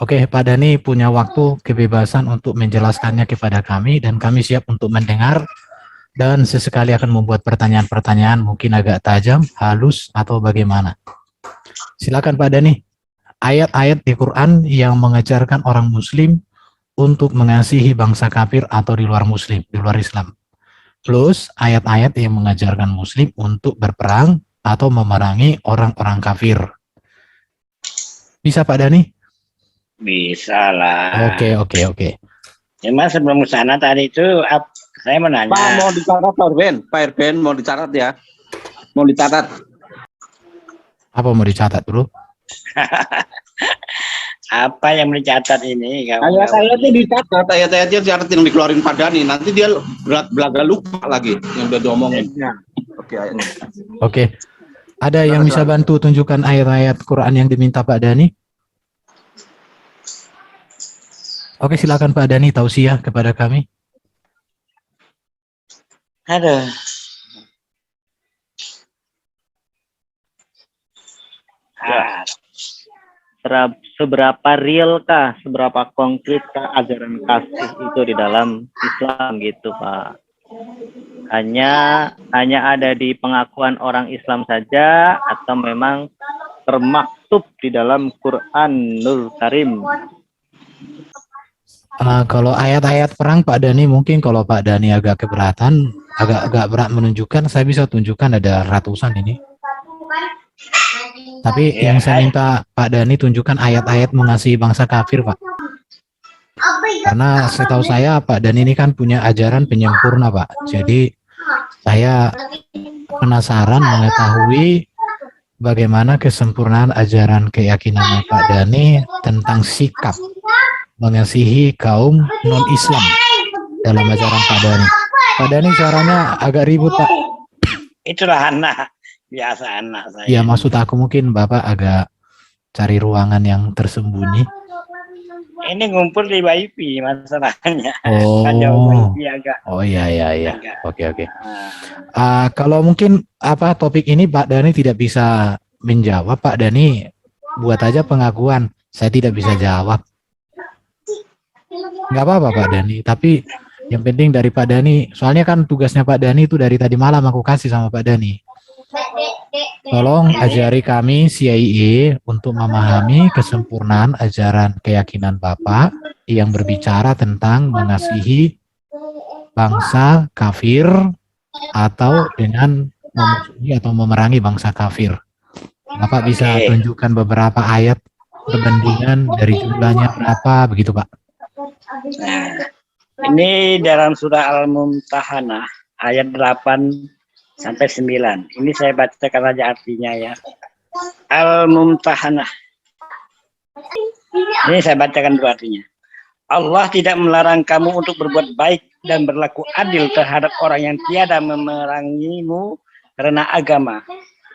Oke, Pak Dani punya waktu kebebasan untuk menjelaskannya kepada kami dan kami siap untuk mendengar dan sesekali akan membuat pertanyaan-pertanyaan mungkin agak tajam, halus, atau bagaimana. Silakan Pak Dani, ayat-ayat di Quran yang mengajarkan orang Muslim untuk mengasihi bangsa kafir atau di luar Muslim, di luar Islam. Plus ayat-ayat yang mengajarkan Muslim untuk berperang atau memerangi orang-orang kafir. Bisa Pak Dani? Bisa lah. Oke. Cuma sebelum sana tadi itu saya mau nanya. Pak, mau dicatat Pak Erben, mau dicatat ya. Mau dicatat. Apa mau dicatat dulu? Apa yang dicatat ini? Ayat-ayatnya dicatat, ayat-ayatnya dicatat yang dikeluarin Pak Dani. Nanti dia belaga lupa lagi yang udah diomongin. Oke, ayatnya. Oke. Ada yang bisa bantu tunjukkan ayat-ayat Quran yang diminta Pak Dani? Oke, silakan Pak Dani tausiah kepada kami. Aduh. Seberapa real kah, seberapa konkret kah ajaran kasih itu di dalam Islam gitu Pak? Hanya ada di pengakuan orang Islam saja atau memang termaktub di dalam Quranul Karim? Kalau ayat-ayat perang Pak Dani, mungkin kalau Pak Dani agak keberatan, agak berat menunjukkan, saya bisa tunjukkan ada ratusan ini. Tapi yang saya minta Pak Dani tunjukkan ayat-ayat mengasihi bangsa kafir, Pak. Karena setahu saya Pak Dani ini kan punya ajaran penyempurna, Pak. Jadi saya penasaran mengetahui bagaimana kesempurnaan ajaran keyakinannya Pak Dani tentang sikap mengasihi kaum non-Islam dalam ajaran Pak Dani. Pak Dani suaranya agak ribut, Pak. Itulah anak, biasa anak saya. Ya, maksud aku mungkin Bapak agak cari ruangan yang tersembunyi. Ini ngumpul di WiFi masalahnya. Oh iya. Oke. Kalau mungkin topik ini Pak Dani tidak bisa menjawab, Pak Dani buat aja pengakuan. Saya tidak bisa jawab. Nggak apa-apa Pak Dani, tapi yang penting dari Pak Dani, soalnya kan tugasnya Pak Dani itu dari tadi malam aku kasih sama Pak Dani. Tolong ajari kami CIA untuk memahami kesempurnaan ajaran keyakinan Bapak yang berbicara tentang mengasihi bangsa kafir atau dengan memusuhi atau memerangi bangsa kafir. Bapak bisa tunjukkan beberapa ayat perbandingan dari jumlahnya berapa begitu Pak? Nah, ini dalam surah Al-Mumtahanah ayat 8 sampai 9. Ini saya bacakan aja artinya ya. Al-Mumtahanah. Ini saya bacakan dulu artinya. Allah tidak melarang kamu untuk berbuat baik dan berlaku adil terhadap orang yang tiada memerangimu karena agama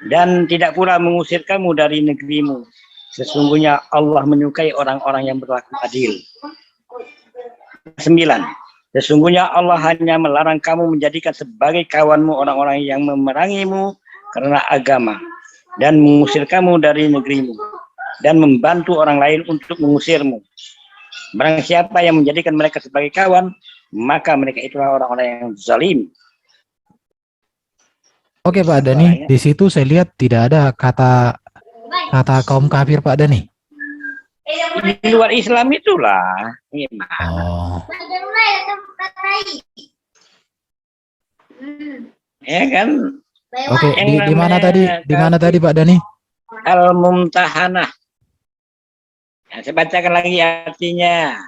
dan tidak pula mengusir kamu dari negerimu. Sesungguhnya Allah menyukai orang-orang yang berlaku adil. 9. Sesungguhnya Allah hanya melarang kamu menjadikan sebagai kawanmu orang-orang yang memerangimu karena agama dan mengusir kamu dari negerimu dan membantu orang lain untuk mengusirmu. Barang siapa yang menjadikan mereka sebagai kawan, maka mereka itulah orang-orang yang zalim. Oke Pak Dani, di situ saya lihat tidak ada kata kaum kafir Pak Dani. Di luar Islam itulah. Oh. Ya kan? Oke, di mana tadi? Di mana tadi Pak Dani? Al-Mumtahanah. Nah, saya bacakan lagi artinya.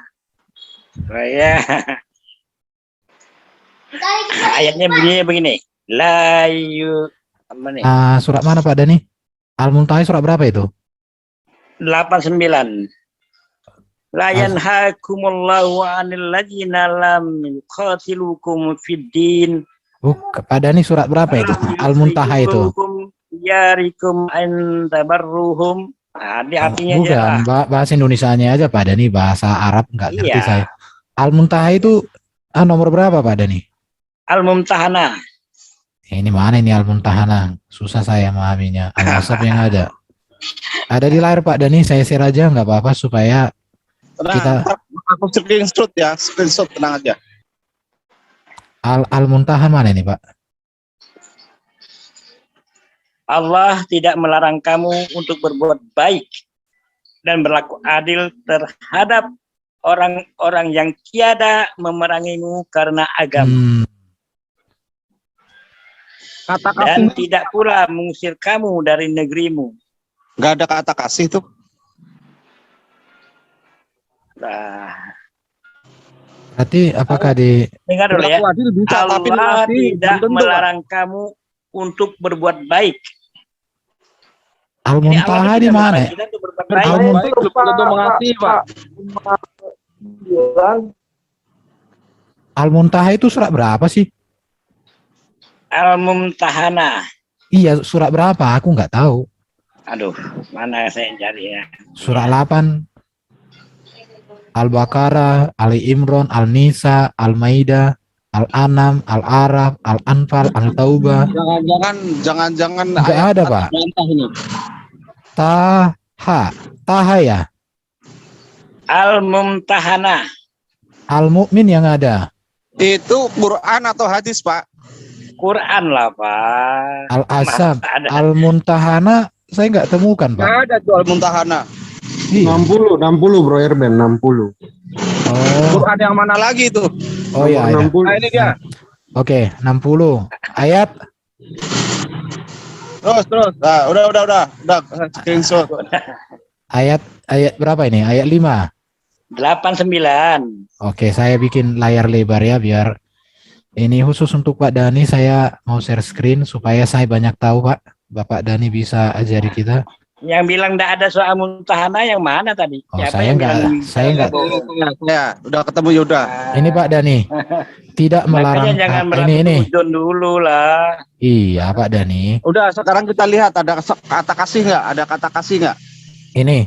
Ya. Ayatnya begini. Surat mana Pak Dani? Al-Mumtahanah surat berapa itu? 89. La yanhakumullahu 'anil ladzina lam yuqatilukum fid din. Pak Dani surat berapa itu? Al-Muntaha itu. Yarikum an tabarruhum. Artinya bukan, bahasa Indonesianya aja Pak Dani, bahasa Arab enggak ngerti saya. Al-Muntaha itu nomor berapa Pak Dani? Al-Mumtahanah. Ini mana ini Al-Mumtahanah? Susah saya memahaminya. Al-Wasaf yang ada. Ada di layar Pak Dani, saya share aja nggak apa-apa supaya Kita- ntar aku screenshot ya, screenshot, tenang aja. Al-Muntahan mana ini, Pak? Allah tidak melarang kamu untuk berbuat baik dan berlaku adil terhadap orang-orang yang tiada memerangimu karena agama. Kata Dan kasih, tidak pula mengusir kamu dari negerimu. nggak ada kata kasih tuh. Nah, Berarti apakah di dengar dulu ya. Berlaku adil bisa, tapi Allah mengasihi tidak belum tentu, Pak. melarang kamu untuk berbuat baik. Jadi Al-Muntaha Allah di tidak mana? melarang kita untuk berbuat baik. Al-Muntaha Baik belum tentu mengasihi, Pak. Al-Muntaha itu surat berapa sih? Al-Mumtahanah. Iya, surat berapa? Aku nggak tahu. Aduh, mana saya cari ya. Surat 8, Al-Baqarah, Ali Imran, Al-Nisa, Al-Maidah, Al-An'am, Al-Araf, Al-Anfal, Al-Taubah. Jangan Nggak ada, Pak. bantah ini. Taha ya. Al-Mumtahanah. Al-Mu'min yang ada. Itu Quran atau hadis, Pak? Quran lah, Pak. Al-Asam, Masa ada. Al-Muntahana saya nggak temukan, Pak. Nggak ada jual muntahana. Iya. 60 bro Erben 60. Oh, Quran yang mana lagi itu? oh ya. Nomor 60. Nah, ini dia. Oke, 60. Ayat Terus. Nah, udah screenshot. ayat berapa ini? Ayat 5. 89. Oke, saya bikin layar lebar ya biar ini khusus untuk Pak Dani. Saya mau share screen supaya saya banyak tahu, Pak. Bapak Dani bisa ajari kita. Yang bilang tidak ada soal Mumtahanah yang mana tadi? Oh, Siapa saya yang nggak- bilang saya nggak- Ya, udah ketemu Yuda. Ini Pak Dani tidak melarang. Makanya jangan Ini. berlaku dulu lah. Iya, Pak Dani. Udah, sekarang kita lihat ada kata kasih nggak? Ada kata kasih nggak? Ini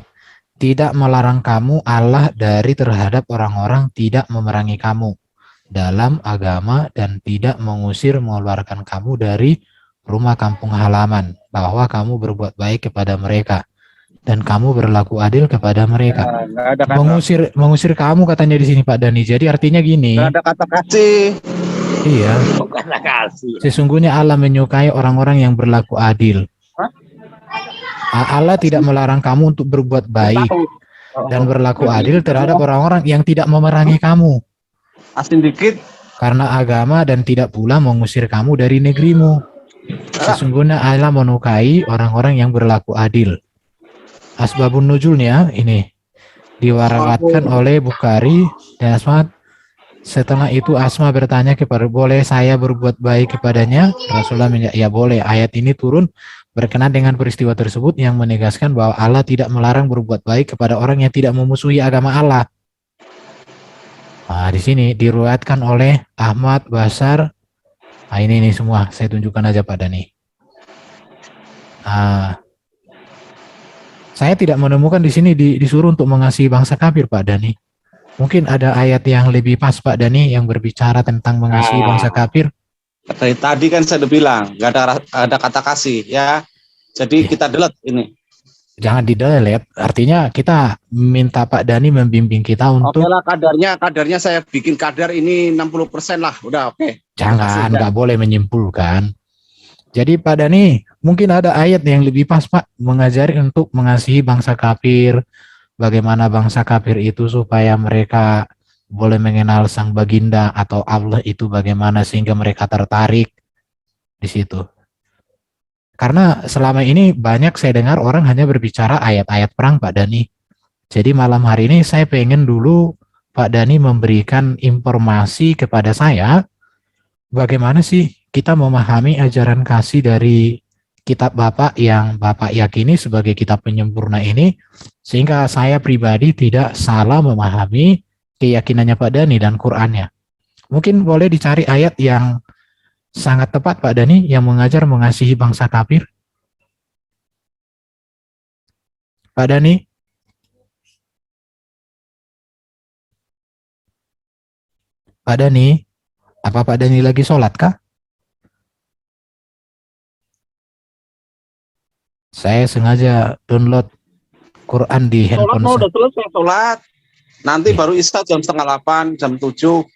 tidak melarang kamu Allah dari terhadap orang-orang tidak memerangi kamu dalam agama dan tidak mengusir mengeluarkan kamu dari rumah kampung halaman, bahwa kamu berbuat baik kepada mereka dan kamu berlaku adil kepada mereka. Nggak ada kata. Mengusir kamu katanya di sini Pak Dani. Jadi artinya gini, Nggak ada kata kasih. iya, Bukan kasih. sesungguhnya Allah menyukai orang-orang yang berlaku adil. Allah tidak melarang kamu untuk berbuat baik dan berlaku adil terhadap orang-orang yang tidak memerangi kamu Asin dikit. karena agama dan tidak pula mengusir kamu dari negerimu. Sesungguhnya Allah menyukai orang-orang yang berlaku adil. Asbabun nuzulnya ini diwaratkan oleh Bukhari dan Asma. Setelah itu Asma bertanya kepada, boleh saya berbuat baik kepadanya? Rasulullah menjawab, ya boleh. Ayat ini turun berkenaan dengan peristiwa tersebut yang menegaskan bahwa Allah tidak melarang berbuat baik kepada orang yang tidak memusuhi agama Allah. Nah, di sini diriwayatkan oleh Ahmad Basar. Nah, ini semua saya tunjukkan aja Pak Dani. Nah, saya tidak menemukan di sini disuruh untuk mengasihi bangsa kafir Pak Dani. Mungkin ada ayat yang lebih pas Pak Dani yang berbicara tentang mengasihi bangsa kafir. Tadi kan saya udah bilang nggak ada kata kasih ya. Jadi kita delete ini. Jangan di-delete, artinya kita minta Pak Dani membimbing kita Oke untuk lah, kadarnya saya bikin kadar ini 60% lah. Udah oke. jangan, nggak boleh menyimpulkan. Jadi Pak Dani, mungkin ada ayat yang lebih pas Pak, mengajari untuk mengasihi bangsa kafir, bagaimana bangsa kafir itu supaya mereka boleh mengenal Sang Baginda atau Allah itu bagaimana sehingga mereka tertarik di situ. Karena selama ini banyak saya dengar orang hanya berbicara ayat-ayat perang Pak Dani. Jadi malam hari ini saya pengen dulu Pak Dani memberikan informasi kepada saya bagaimana sih kita memahami ajaran kasih dari kitab Bapak yang Bapak yakini sebagai kitab penyempurna ini, sehingga saya pribadi tidak salah memahami keyakinannya Pak Dani dan Qur'annya. Mungkin boleh dicari ayat yang sangat tepat Pak Dani yang mengajar mengasihi bangsa kafir. Pak Dani. Pak Dani, apa Pak Dani lagi sholat kah? Saya sengaja download Quran di Sholat handphone mau saya. udah selesai sholat. Nanti Iya. baru isya jam setengah 8, jam 7.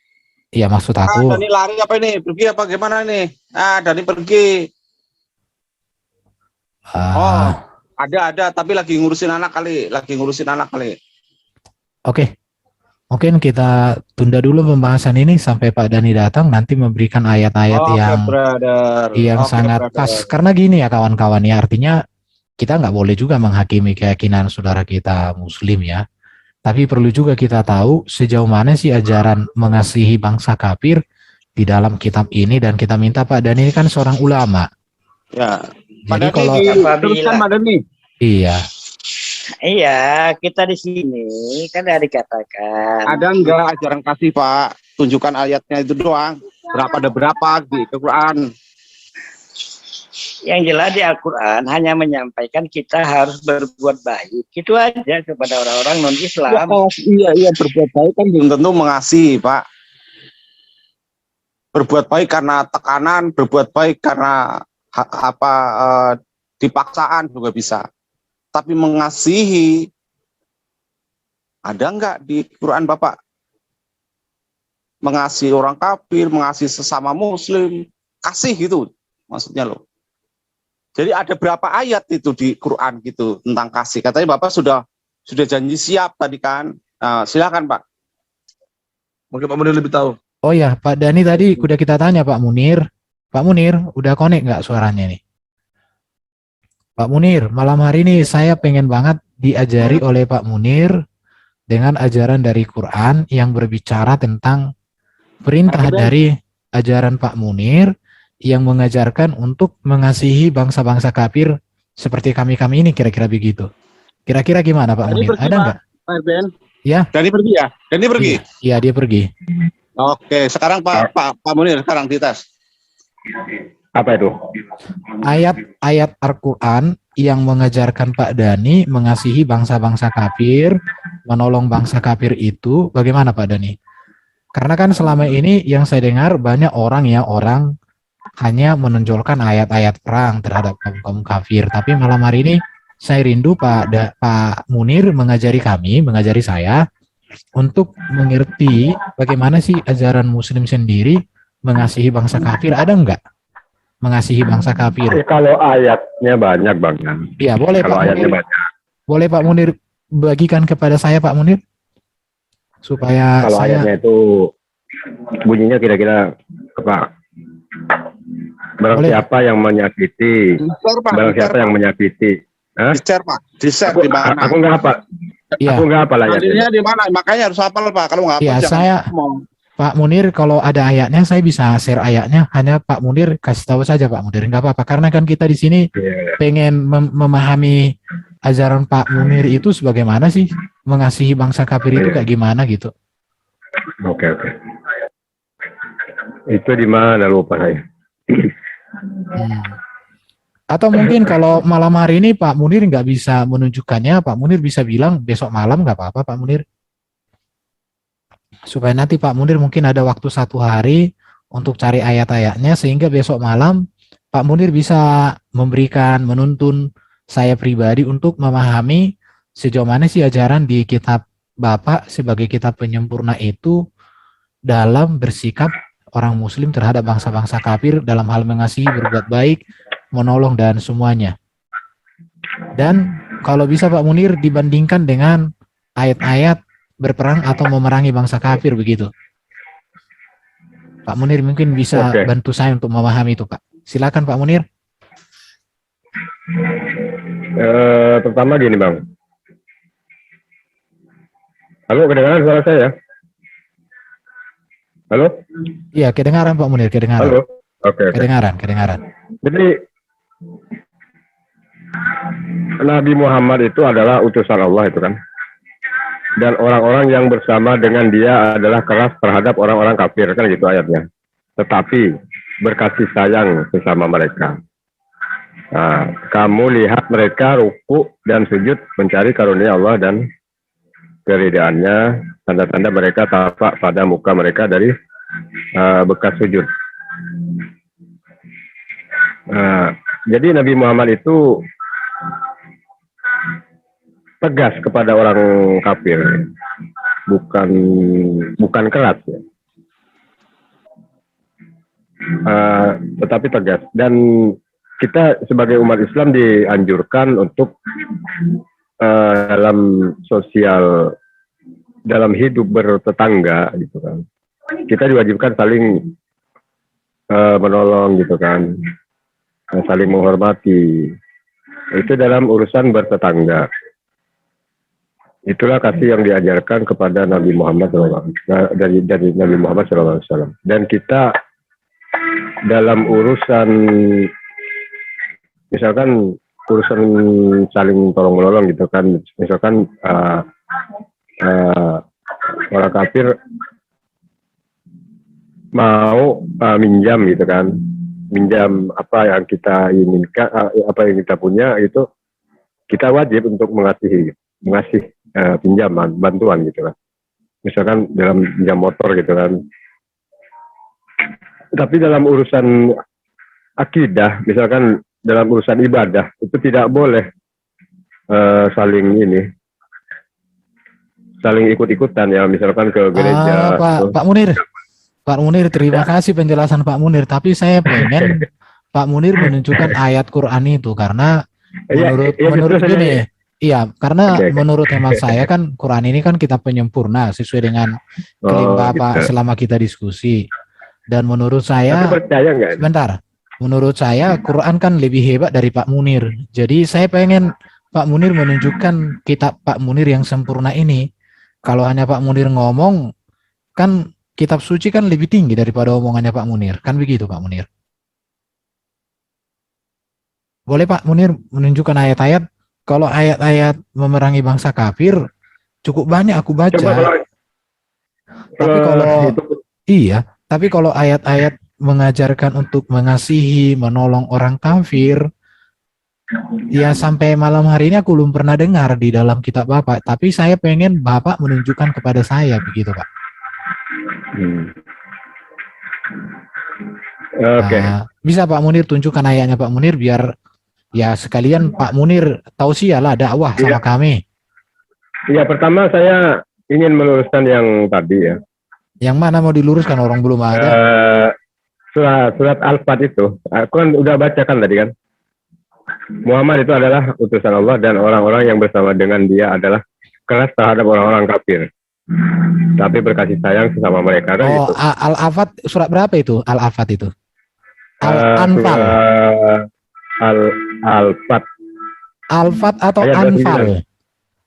Iya, maksud Ah, aku, Dani lari apa ini? Pergi apa gimana nih? Ah, Dani pergi. Oh, ah, ada, tapi lagi ngurusin anak kali. oke. Mungkin kita tunda dulu pembahasan ini sampai Pak Dani datang, nanti memberikan ayat-ayat Oke, yang brother. Oke, sangat pas. brother. Karena gini ya kawan-kawan ya, artinya kita nggak boleh juga menghakimi keyakinan saudara kita Muslim ya. Tapi perlu juga kita tahu sejauh mana sih ajaran mengasihi bangsa kafir di dalam kitab ini, dan kita minta Pak Dani ini kan seorang ulama. Ya. Jadi Padahal kalau diteruskan Apabila- Pak Dani. iya, Iya, kita di sini kan ada dikatakan Ada enggak ajaran kasih, Pak? Tunjukkan ayatnya itu doang. Ada berapa di Quran? yang jelas di Al-Quran hanya menyampaikan kita harus berbuat baik. Itu aja kepada orang-orang non-Islam. Iya, berbuat baik kan belum tentu mengasihi, Pak. Berbuat baik karena tekanan, berbuat baik karena dipaksaan juga bisa. Tapi mengasihi ada enggak di Quran, Bapak? Mengasihi orang kafir, mengasihi sesama Muslim, kasih gitu maksudnya loh. Jadi ada berapa ayat itu di Quran gitu tentang kasih? Katanya Bapak sudah janji siap tadi kan? Nah, silakan Pak. Mungkin Pak Munir lebih tahu. oh ya Pak Dani tadi udah kita tanya Pak Munir. Pak Munir, udah connect nggak suaranya nih? Pak Munir, malam hari ini saya pengen banget diajari oleh Pak Munir dengan ajaran dari Quran yang berbicara tentang perintah dari ajaran Pak Munir yang mengajarkan untuk mengasihi bangsa-bangsa kafir seperti kami-kami ini, kira-kira begitu. Kira-kira gimana Pak Munir? Ada nggak? Pak Ben. Ya. Dani pergi ya? Dani pergi? Iya, dia pergi. Oke, sekarang Pak Munir sekarang dites. Apa itu? Ayat-ayat Al-Quran yang mengajarkan Pak Dani mengasihi bangsa-bangsa kafir, menolong bangsa kafir itu, bagaimana Pak Dani? Karena kan selama ini yang saya dengar banyak orang hanya menonjolkan ayat-ayat perang terhadap kaum kafir. Tapi malam hari ini saya rindu Pak Munir mengajari saya untuk mengerti bagaimana sih ajaran Muslim sendiri mengasihi bangsa kafir. Ada enggak mengasihi bangsa kafir? Kalau ayatnya banyak Bang. Iya, boleh Kalau Pak ayatnya Munir. banyak. Boleh Pak Munir bagikan kepada saya Pak Munir supaya Kalau saya ayatnya itu bunyinya kira-kira apa? Barang Boleh. siapa yang menyakiti, Di-share, Pak. barang siapa yang menyakiti. Hah? Di-share, Pak. Di-share Aku di mana? nggak hafal. Iya. Aku nggak hafal ayatnya. Adilnya di mana? Makanya harus hafal, Pak. Kalau nggak hafal Iya, jangan saya ngomong. Pak Munir kalau ada ayatnya saya bisa share ayatnya, hanya Pak Munir kasih tahu saja Pak Munir, nggak apa-apa karena kan kita di sini Iya. pengen memahami ajaran Pak Munir itu sebagaimana sih mengasihi bangsa kafir itu kayak gimana gitu. Oke. Itu di mana lupa saya. Atau mungkin kalau malam hari ini Pak Munir nggak bisa menunjukkannya, Pak Munir bisa bilang besok malam nggak apa-apa Pak Munir. Supaya nanti Pak Munir mungkin ada waktu 1 hari untuk cari ayat-ayatnya sehingga besok malam Pak Munir bisa menuntun saya pribadi untuk memahami sejauh mana sih ajaran di kitab Bapak sebagai kitab penyempurna itu dalam bersikap orang Muslim terhadap bangsa-bangsa kafir dalam hal mengasihi, berbuat baik, menolong dan semuanya. Dan kalau bisa Pak Munir dibandingkan dengan ayat-ayat berperang atau memerangi bangsa kafir begitu. Pak Munir mungkin bisa bantu saya untuk memahami itu Pak. Silakan Pak Munir. Pertama gini Bang. Halo, kedengaran suara saya? Halo? Iya, kedengaran Pak Munir, kedengaran. Halo? Oke. Kedengaran. Jadi Nabi Muhammad itu adalah utusan Allah itu kan. Dan orang-orang yang bersama dengan dia adalah keras terhadap orang-orang kafir kan gitu ayatnya. Tetapi berkasih sayang sesama mereka. Nah, kamu lihat mereka ruku dan sujud mencari karunia Allah dan keridaannya, tanda-tanda mereka tapak pada muka mereka dari bekas sujud. Jadi Nabi Muhammad itu tegas kepada orang kafir, bukan keras ya. Tetapi tegas, dan kita sebagai umat Islam dianjurkan untuk dalam sosial, dalam hidup bertetangga gitu kan, kita diwajibkan saling menolong gitu kan, saling menghormati, itu dalam urusan bertetangga. Itulah kasih yang diajarkan kepada Nabi Muhammad SAW, dari Nabi Muhammad SAW. Dan kita dalam urusan, misalkan urusan saling tolong menolong gitu kan, misalkan orang kafir mau minjam gitu kan, minjam apa yang kita inginkan, apa yang kita punya, itu kita wajib untuk mengasih pinjaman, bantuan gitu kan. Misalkan dalam pinjam motor gitu kan. Tapi dalam urusan akidah, misalkan dalam urusan ibadah, itu tidak boleh saling ikut-ikutan ya, misalkan ke gereja. Pak Munir, terima kasih penjelasan Pak Munir. Tapi saya pengen Pak Munir menunjukkan ayat Quran itu, karena menurut gini, iya, karena menurut hemat saya kan Quran ini kan kitab penyempurna sesuai dengan klaim Bapak selama kita diskusi. Dan menurut saya, sebentar, menurut saya Quran kan lebih hebat dari Pak Munir. Jadi saya pengen Pak Munir menunjukkan kitab Pak Munir yang sempurna ini. Kalau hanya Pak Munir ngomong, kan kitab suci kan lebih tinggi daripada omongannya Pak Munir. Kan begitu Pak Munir? Boleh Pak Munir menunjukkan ayat-ayat? Kalau ayat-ayat memerangi bangsa kafir, cukup banyak aku baca. Tapi kalau ayat-ayat mengajarkan untuk mengasihi, menolong orang kafir, ya sampai malam hari ini aku belum pernah dengar di dalam kitab Bapak. Tapi saya pengen Bapak menunjukkan kepada saya, begitu Pak. Bisa Pak Munir tunjukkan ayatnya Pak Munir, biar ya sekalian Pak Munir tausiah lah, dakwah sama kami. Iya, pertama saya ingin meluruskan yang tadi ya. Yang mana mau diluruskan, orang belum ada? Surat Al-Fat itu, aku kan udah bacakan tadi kan. Muhammad itu adalah utusan Allah dan orang-orang yang bersama dengan dia adalah keras terhadap orang-orang kafir, tapi berkasih sayang sesama mereka. Kan gitu. Al-Afat surat berapa itu? Al-Afat itu? Al-Anfal. Al-Fat. Al-Fat atau Anfal?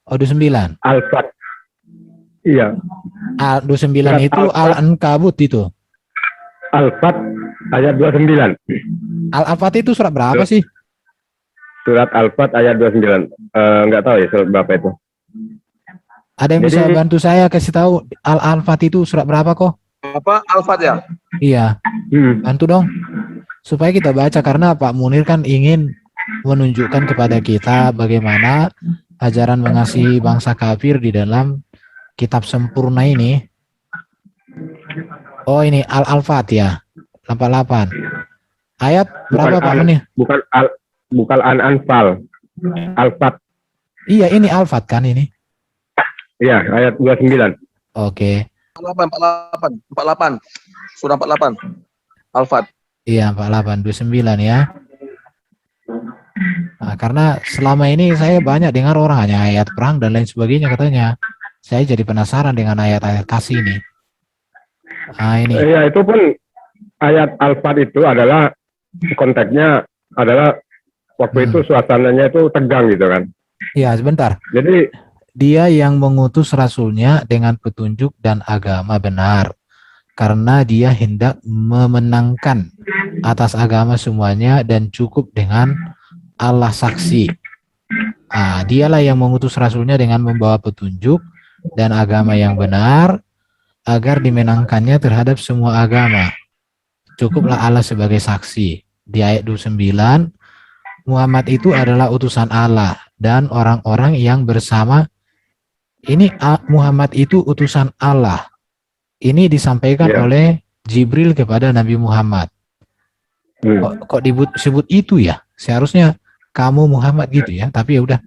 29. Al-Fat. Iya. 29 itu Al-Ankabut itu. Al-Fat ayat 29. Al-Afat itu surat berapa sih? Surat Al-Fat ayat 29. Enggak tahu ya surat berapa itu. Ada yang bisa bantu saya kasih tahu Al-Fat itu surat berapa kok? Apa Al-Fat ya? Iya. Bantu dong. Supaya kita baca, karena Pak Munir kan ingin menunjukkan kepada kita bagaimana ajaran mengasihi bangsa kafir di dalam kitab sempurna ini. Oh, ini Al-Fat ya. 88. Ayat berapa Pak Munir? Bukan Anfal. Al-Fat. Iya, ini Al-Fat kan ini. Iya, ayat 29. Oke. 48. Surah 48. Al-Fat. Iya, 48 29 ya. Nah, karena selama ini saya banyak dengar orang hanya ayat perang dan lain sebagainya katanya. Saya jadi penasaran dengan ayat-ayat kasih ini. Nah, ini. Iya, itu pun ayat Al-Fat itu adalah konteksnya adalah waktu itu suasananya itu tegang gitu kan. Iya, sebentar. Jadi dia yang mengutus rasulnya dengan petunjuk dan agama benar, karena dia hendak memenangkan atas agama semuanya dan cukup dengan Allah saksi. Dialah yang mengutus rasulnya dengan membawa petunjuk dan agama yang benar agar dimenangkannya terhadap semua agama. Cukuplah Allah sebagai saksi. Di ayat 29, Muhammad itu adalah utusan Allah dan orang-orang yang bersama. Ini Muhammad itu utusan Allah. Ini disampaikan oleh Jibril kepada Nabi Muhammad. Kok disebut itu ya? Seharusnya kamu Muhammad gitu ya. Tapi ya udah.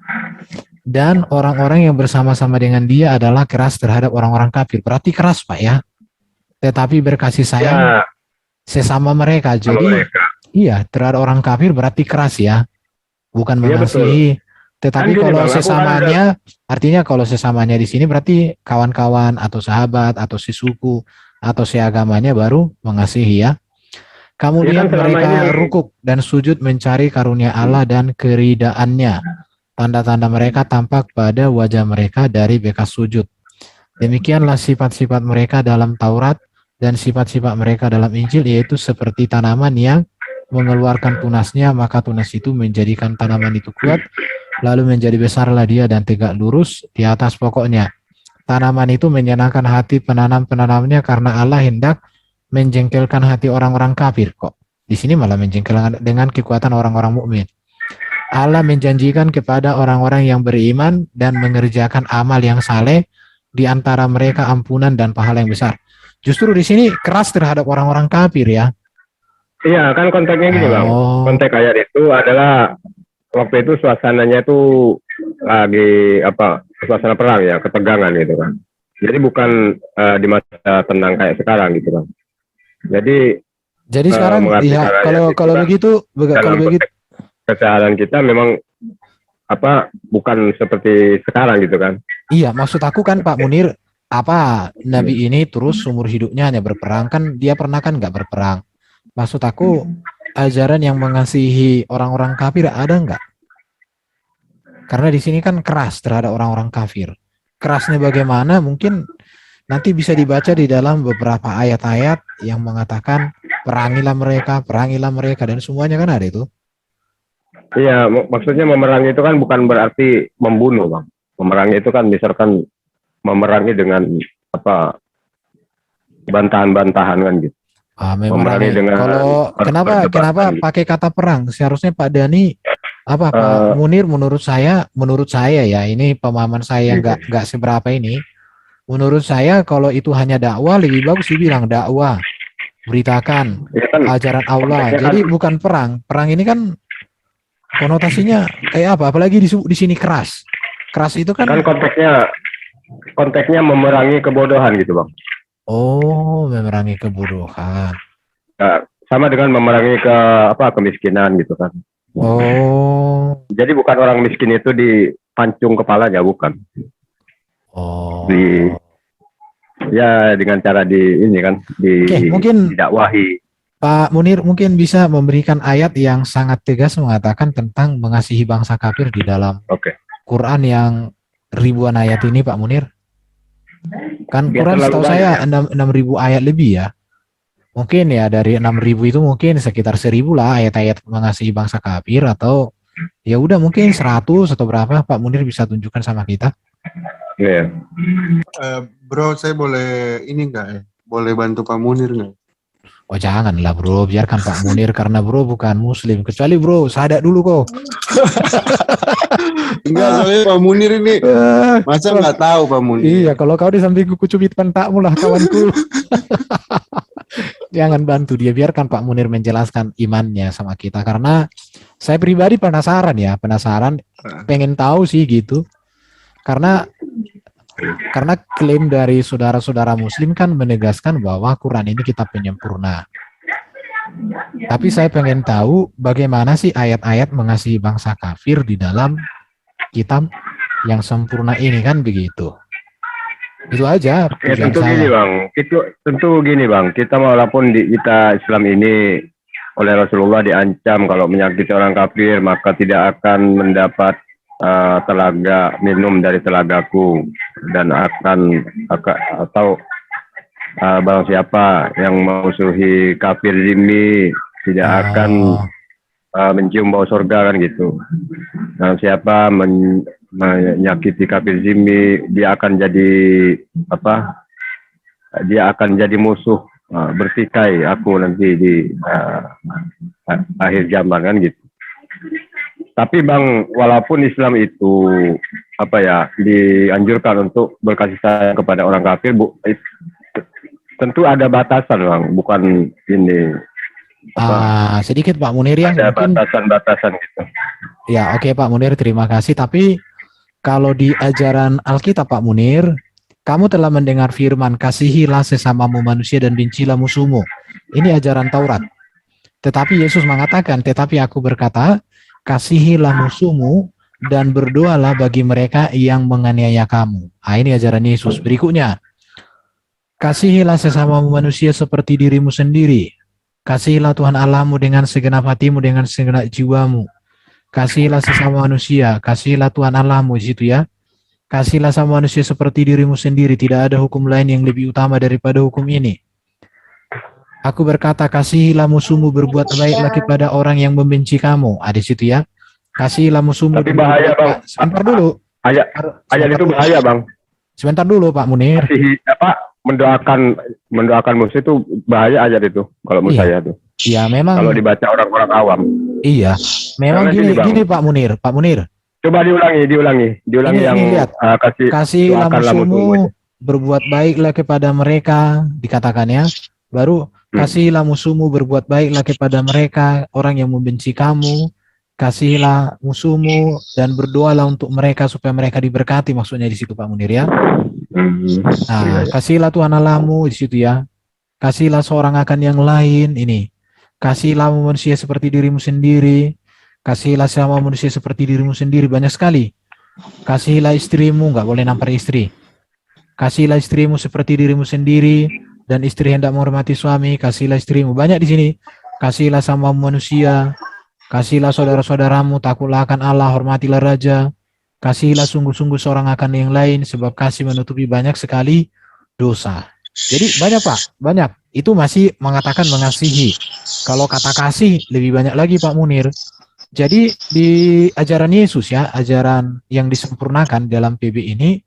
dan orang-orang yang bersama-sama dengan dia adalah keras terhadap orang-orang kafir. Berarti keras, Pak, ya. Tetapi berkasih sayang Ya, sesama mereka. sama Jadi mereka. iya, terhadap orang kafir berarti keras ya, bukan Iya, betul. mengasihi. Tetapi Kan gini, kalau Bang, aku kan sesamanya, artinya kalau sesamanya di sini berarti kawan-kawan atau sahabat atau sesuku atau seagamanya baru mengasihi ya. Kamu ya kan lihat selama mereka ini rukuk dan sujud mencari karunia Allah dan keridaannya. Tanda-tanda mereka tampak pada wajah mereka dari bekas sujud. Demikianlah sifat-sifat mereka dalam Taurat dan sifat-sifat mereka dalam Injil, yaitu seperti tanaman yang mengeluarkan tunasnya, maka tunas itu menjadikan tanaman itu kuat, lalu menjadi besarlah dia dan tegak lurus di atas pokoknya. Tanaman itu menyenangkan hati penanam-penanamnya karena Allah hendak menjengkelkan hati orang-orang kafir. Kok di sini malah menjengkelkan dengan kekuatan orang-orang mukmin. Allah menjanjikan kepada orang-orang yang beriman dan mengerjakan amal yang saleh, di antara mereka ampunan dan pahala yang besar. Justru di sini keras terhadap orang-orang kafir ya. iya kan konteksnya gini, Bang. Oh, Konteks ayat itu adalah waktu itu suasananya itu lagi suasana perang ya, ketegangan gitu kan. Jadi bukan di masa tenang kayak sekarang gitu kan. Jadi sekarang mengerti ya caranya kalau itu kan begitu dalam kalau begitu konteks kesehatan kita memang bukan seperti sekarang gitu kan. iya, maksud aku kan Pak Munir, apa Nabi ini terus seumur hidupnya hanya berperang, kan dia pernah kan nggak berperang. Maksud aku ajaran yang mengasihi orang-orang kafir ada nggak? Karena di sini kan keras terhadap orang-orang kafir. Kerasnya bagaimana? Mungkin nanti bisa dibaca di dalam beberapa ayat-ayat yang mengatakan perangilah mereka dan semuanya kan ada itu. Iya, maksudnya memerangi itu kan bukan berarti membunuh, Bang. Memerangi itu kan misalkan memerangi dengan bantahan-bantahan kan gitu. Memerangi. dengan Kalau kenapa perdebatan. pakai kata perang? Seharusnya Pak Dani Pak Munir, menurut saya ya, ini pemahaman saya yang nggak seberapa ini. Menurut saya kalau itu hanya dakwah, lebih bagus dibilang dakwah, beritakan Ya kan, ajaran Allah. konteksnya Jadi bukan perang. Perang ini kan konotasinya kayak apa? Apalagi di sini keras. Keras itu kan. kan konteksnya memerangi kebodohan gitu, Bang. Oh, memerangi kebodohan. Nah, sama dengan memerangi kemiskinan gitu kan. Oh. Jadi bukan orang miskin itu dipancung kepalanya, bukan. Oh. Ya dengan cara mungkin didakwahi. Pak Munir mungkin bisa memberikan ayat yang sangat tegas mengatakan tentang mengasihi bangsa kafir di dalam Quran yang ribuan ayat ini, Pak Munir. Kan Quran setahu saya 6.000 ayat lebih ya. Mungkin ya dari 6.000 itu mungkin sekitar 1.000 lah ayat-ayat mengasihi bangsa kafir, atau ya udah mungkin 100 atau berapa, Pak Munir bisa tunjukkan sama kita. Iya. Bro, saya boleh ini enggak ya? Boleh bantu Pak Munir enggak? Oh janganlah bro, biarkan Pak Munir karena bro bukan muslim. Kecuali bro, sadak dulu kok. Enggak, soalnya Pak Munir ini masa nggak tahu Pak Munir. Iya, kalau kau di sampingku kucubit pentakmu lah kawanku. Jangan bantu dia, biarkan Pak Munir menjelaskan imannya sama kita. Karena saya pribadi penasaran, pengen tahu sih gitu. Karena klaim dari saudara-saudara muslim kan menegaskan bahwa Quran ini kitab penyempurna. Tapi saya pengen tahu bagaimana sih ayat-ayat mengasihi bangsa kafir di dalam kitab yang sempurna ini, kan begitu. Itu aja. Ya, tentu gini Bang, kita walaupun kita Islam ini oleh Rasulullah diancam kalau menyakiti orang kafir maka tidak akan mendapat telaga minum dari telagaku, dan atau barang siapa yang memusuhi kafir zimmi tidak akan mencium bau surga, kan gitu. Dan siapa menyakiti kafir zimmi dia akan jadi musuh bertikai aku nanti di akhir zaman, kan gitu. Tapi Bang, walaupun Islam itu dianjurkan untuk berkasih sayang kepada orang kafir, tentu ada batasan Bang, bukan ini. Sedikit Pak Munir yang ada mungkin batasan-batasan gitu. Ya, oke Pak Munir, terima kasih. Tapi Kalau di ajaran Alkitab Pak Munir, kamu telah mendengar firman, kasihilah sesamamu manusia dan bencilah musuhmu. Ini ajaran Taurat. Tetapi Yesus mengatakan, tetapi aku berkata, kasihilah musuhmu dan berdoalah bagi mereka yang menganiaya kamu. Ini ajaran Yesus. Berikutnya, kasihilah sesamamu manusia seperti dirimu sendiri. Kasihilah Tuhan Allahmu dengan segenap hatimu, dengan segenap jiwamu. Kasihilah sesama manusia, kasihilah Tuhan Allahmu di situ ya. Kasihilah sama manusia seperti dirimu sendiri, tidak ada hukum lain yang lebih utama daripada hukum ini. Aku berkata, kasihilah musuhmu, berbuat baiklah kepada orang yang membenci kamu. Di situ ya. Kasihilah musuhmu. Tapi bahaya, Bang. Sebentar dulu. Ayat itu bahaya, Bang. Sebentar dulu Pak Munir. Mendoakan musuh itu bahaya ayat itu kalau menurut saya tuh. Iya, memang. Kalau dibaca orang-orang awam. Iya, memang gini Pak Munir. Coba diulangi ini lihat. Kasihilah musuhmu, berbuat baiklah kepada mereka, dikatakannya. Baru kasihilah musuhmu, berbuat baiklah kepada mereka, orang yang membenci kamu. Kasihilah musuhmu dan berdoalah untuk mereka supaya mereka diberkati, maksudnya di situ Pak Munir ya. Nah, kasihilah Tuhan Allahmu di situ ya. Kasihilah seorang akan yang lain ini. Kasihilah manusia seperti dirimu sendiri. Kasihilah sama manusia seperti dirimu sendiri. Banyak sekali. Kasihilah istrimu, nggak boleh nampar istri. Kasihilah istrimu seperti dirimu sendiri. Dan istri hendak menghormati suami. Kasihilah istrimu. Banyak di sini. Kasihilah sama manusia. Kasihilah saudara-saudaramu. Takutlah akan Allah. Hormatilah raja. Kasihilah sungguh-sungguh seorang akan yang lain. Sebab kasih menutupi banyak sekali dosa. Jadi banyak Pak. Banyak. Itu masih mengatakan mengasihi. Kalau kata kasih lebih banyak lagi Pak Munir. Jadi di ajaran Yesus ya, ajaran yang disempurnakan dalam PB ini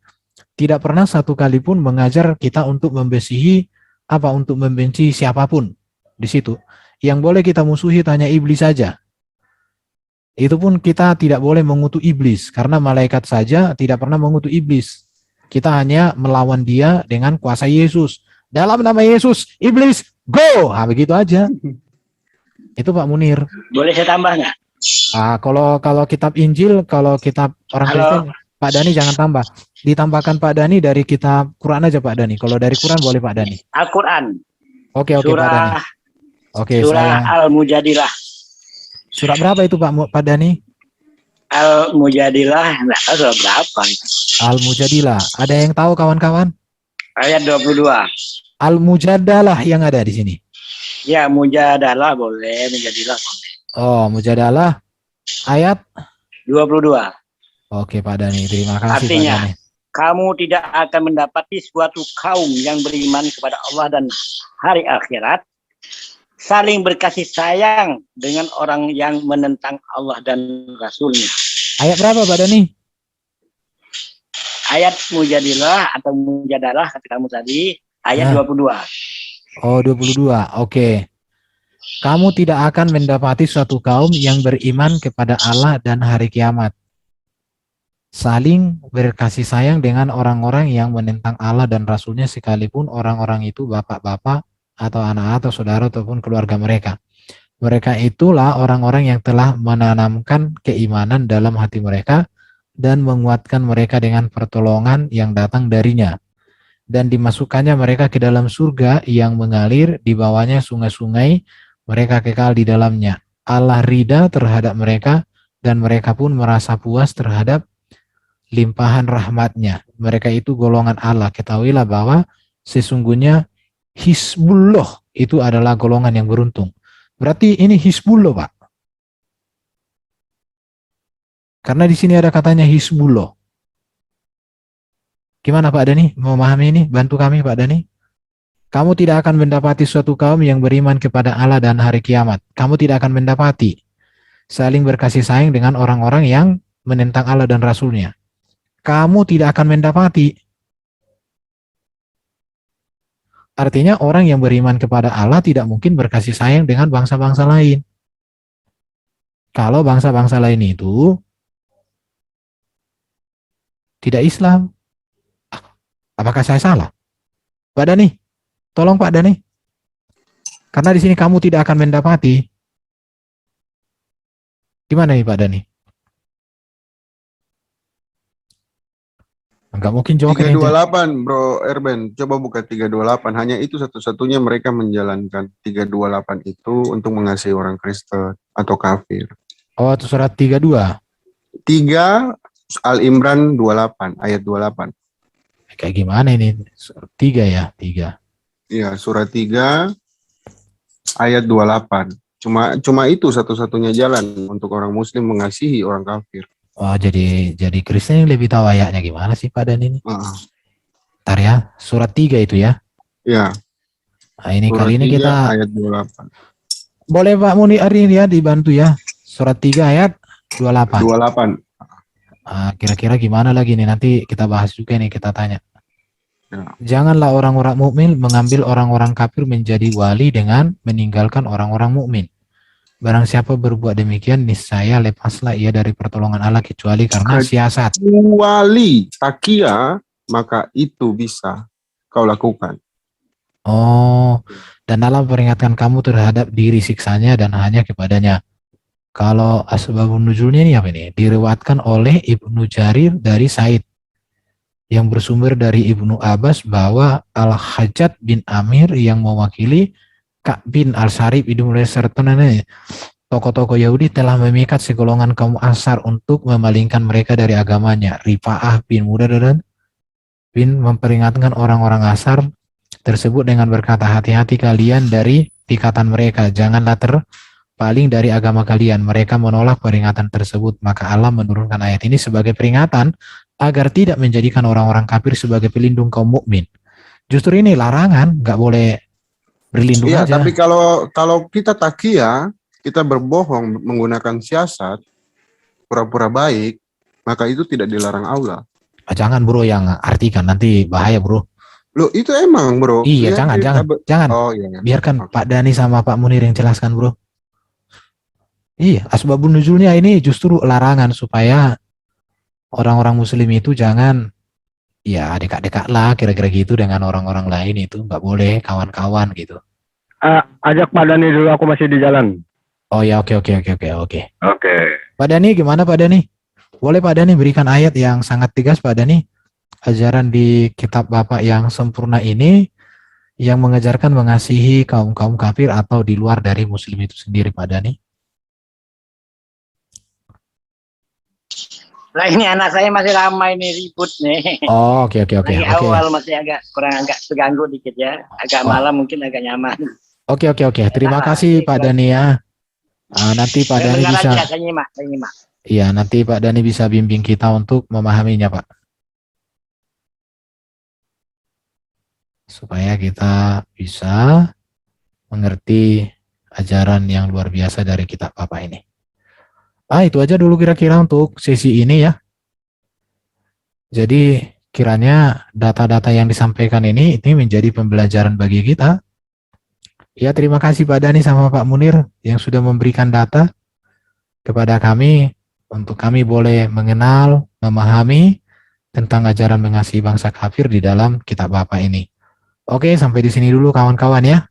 tidak pernah satu kali pun mengajar kita untuk untuk membenci siapapun di situ. Yang boleh kita musuhi hanya iblis saja. Itu pun kita tidak boleh mengutuk iblis karena malaikat saja tidak pernah mengutuk iblis. Kita hanya melawan dia dengan kuasa Yesus. Dalam nama Yesus, iblis, go! Begitu aja. Itu Pak Munir. Boleh saya tambah nggak? Kalau kitab Injil, kalau kitab orang Kristen, Pak Dani jangan tambah. Ditambahkan Pak Dani dari kitab Quran aja Pak Dani. Kalau dari Quran boleh Pak Dani. Al-Quran. Oke Pak Dani. Surah Al-Mujadilah. Surah berapa itu Pak Dani? Al-Mujadilah, nggak tahu surah berapa. Al-Mujadilah. Ada yang tahu kawan-kawan? Ayat 22. Al-Mujadalah yang ada di sini. Ya, Mujadalah boleh, Mujadilah boleh. Oh, Mujadalah ayat 22. Oke Pak Dani, terima kasih Artinya, Pak Dani. kamu tidak akan mendapati suatu kaum yang beriman kepada Allah dan hari akhirat saling berkasih sayang dengan orang yang menentang Allah dan Rasulnya. Ayat berapa Pak Dani? Ayat Mujadilah atau Mujadalah kata kamu tadi, ayat 22. Oh, 22. Oke. Kamu tidak akan mendapati suatu kaum yang beriman kepada Allah dan hari kiamat. Saling berkasih sayang dengan orang-orang yang menentang Allah dan Rasulnya sekalipun orang-orang itu bapak-bapak atau anak atau saudara ataupun keluarga mereka. Mereka itulah orang-orang yang telah menanamkan keimanan dalam hati mereka dan menguatkan mereka dengan pertolongan yang datang darinya. Dan dimasukkannya mereka ke dalam surga yang mengalir di bawahnya sungai-sungai, mereka kekal di dalamnya. Allah ridha terhadap mereka dan mereka pun merasa puas terhadap limpahan rahmatnya. Mereka itu golongan Allah. Ketahuilah bahwa sesungguhnya Hizbullah itu adalah golongan yang beruntung. Berarti ini Hizbullah Pak. Karena di sini ada katanya Hizbullah. Gimana Pak Dani? Memahami ini? Bantu kami Pak Dani. Kamu tidak akan mendapati suatu kaum yang beriman kepada Allah dan hari kiamat. Kamu tidak akan mendapati saling berkasih sayang dengan orang-orang yang menentang Allah dan Rasulnya. Kamu tidak akan mendapati. Artinya orang yang beriman kepada Allah tidak mungkin berkasih sayang dengan bangsa-bangsa lain. Kalau bangsa-bangsa lain itu tidak Islam. Apakah saya salah? Pak Dani, tolong Pak Dani. Karena di sini kamu tidak akan mendapati. Gimana nih Pak Dani? nggak mungkin juga kan yang 328 Bro Erben, coba buka 328. Hanya itu satu-satunya mereka menjalankan 328 itu untuk mengasihi orang Kristen atau kafir. oh itu surat 32. 3 Al-Imran 28 ayat 28. Kayak gimana ini? 3 ya, 3. Iya, surat 3 ayat 28. Cuma itu satu-satunya jalan untuk orang muslim mengasihi orang kafir. Oh, jadi Kristen yang lebih tahu ayatnya gimana sih Pak Dan ini? Ah, Ntar ya, surat 3 itu ya. ya, Nah, ini surat kali ini 3 kita ayat 28. boleh Pak Muni hari ini ya dibantu ya. Surat 3 ayat 28. 28. Kira-kira gimana lagi nih, nanti kita bahas juga nih, kita tanya. Ya. Janganlah orang-orang mukmin mengambil orang-orang kafir menjadi wali dengan meninggalkan orang-orang mukmin. Barang siapa berbuat demikian, niscaya lepaslah ia dari pertolongan Allah kecuali karena siasat. Kecuali takia, maka itu bisa kau lakukan. Oh, dan Allah peringatkan kamu terhadap diri siksanya dan hanya kepadanya. Kalau asbabun nuzulnya ini apa ini? Diriwayatkan oleh Ibnu Jarir dari Said yang bersumber dari Ibnu Abbas bahwa Al-Hajjaj bin Amir yang mewakili Ka'b bin Al-Sarib itu mulai serta tokoh-tokoh Yahudi telah memikat segolongan kaum Ansar untuk memalingkan mereka dari agamanya. Rifa'ah bin Mudar bin memperingatkan orang-orang Ansar tersebut dengan berkata, hati-hati kalian dari pikatan mereka, janganlah terpaling dari agama kalian. Mereka menolak peringatan tersebut, maka Allah menurunkan ayat ini sebagai peringatan agar tidak menjadikan orang-orang kafir sebagai pelindung kaum mukmin. Justru ini larangan, nggak boleh berlindung Iya, aja. tapi kalau kita takia, kita berbohong menggunakan siasat, pura-pura baik, maka itu tidak dilarang Allah. Jangan bro yang artikan, nanti bahaya bro. Loh, itu emang bro. Iya, Ya, jangan. Oh iya. Biarkan Oke. Pak Dani sama Pak Munir yang jelaskan bro. Iya, asbabun nuzulnya ini justru larangan supaya orang-orang muslim itu jangan ya dekat-dekat lah kira-kira gitu dengan orang-orang lain, itu nggak boleh kawan-kawan gitu. Ajak Pak Dani dulu, aku masih di jalan. Oh ya, oke. Oke. Pak Dani gimana Pak Dani? Boleh Pak Dani berikan ayat yang sangat tegas Pak Dani? Ajaran di kitab Bapak yang sempurna ini yang mengajarkan mengasihi kaum-kaum kafir atau di luar dari muslim itu sendiri Pak Dani. Nah ini anak saya masih ramai nih, ribut nih. Oh, oke. Lagi awal masih agak terganggu dikit ya. Agak malam mungkin agak nyaman. Oke. Terima kasih Pak Dani ya. Nanti Pak Dani Dengar bisa. aja, saya nyimak. Iya, nanti Pak Dani bisa bimbing kita untuk memahaminya Pak. Supaya kita bisa mengerti ajaran yang luar biasa dari kitab Bapak ini. Itu aja dulu kira-kira untuk sesi ini ya. Jadi kiranya data-data yang disampaikan ini menjadi pembelajaran bagi kita. Ya, terima kasih Pak Dani sama Pak Munir yang sudah memberikan data kepada kami untuk kami boleh mengenal, memahami tentang ajaran mengasihi bangsa kafir di dalam kitab Bapak ini. Oke, sampai di sini dulu kawan-kawan ya.